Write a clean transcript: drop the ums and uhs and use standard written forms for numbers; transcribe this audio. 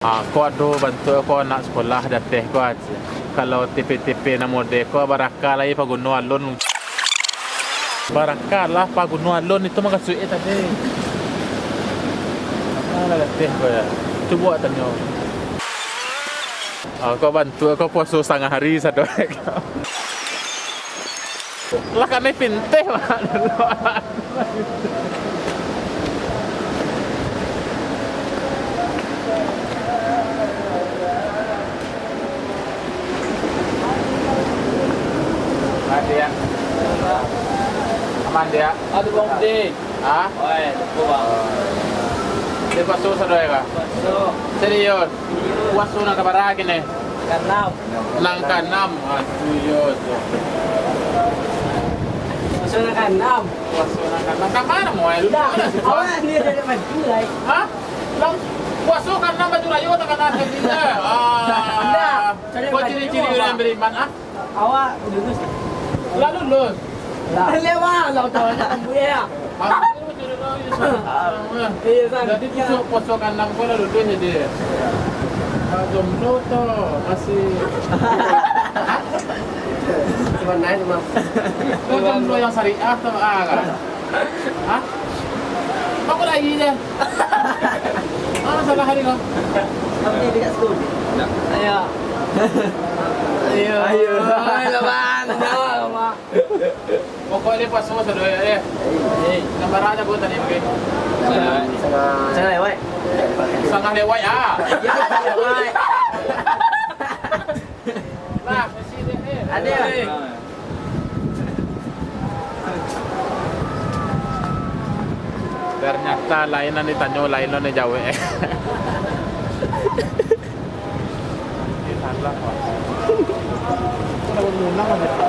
Kau tu bantu kau nak sekolah dateh kau aja. Kalau TP-TP na mode kau barakah lah pa gunung alun. Barakah lah pa gunung alun itu mah kasuit tadi. Mana dateh kau ya? Cuba tanya. Kau bantu kau puasa setengah hari satu. Lah kan ni pinteh mah. Dia. Aman dia. Aduh bang deh. Hah? Oi, lupa bang. Dia pasu sadoi ka? Pasu. Serius. Pasu nang kabara kini. Kanam. Nang kanam. Aduh yo tu. Pasu na kanam. Pasu nang kanam. Kamana mo ay? Awan dia dari Madinah. Ha? Lang pasu kanam baju layu tak kanam dia. Kau ciri-ciri orang beriman ah? Awak lulus. Lah lulus. Lah lewat lah tahu nak ambil. Jadi tu pasu kanam kau lah lulus dia. Jomblo tu masih. Cuma naik cuma. Kau jomblo yang syariah atau kan? Hah? Apa lagi dia? Salah hari kau. Tapi dekat sekolah. Ayo. Ayo. Ayo bang. Jangan mak. Pokoknya pas semua sudah ya. Gambar aja buat tadi oke. Sangat lewat. Sangat lewat ah. Ya lewat. Nah, masih deh. Ada. Ternyata lainan ditanya lainan ni jauh Salah. Kalau menang aja.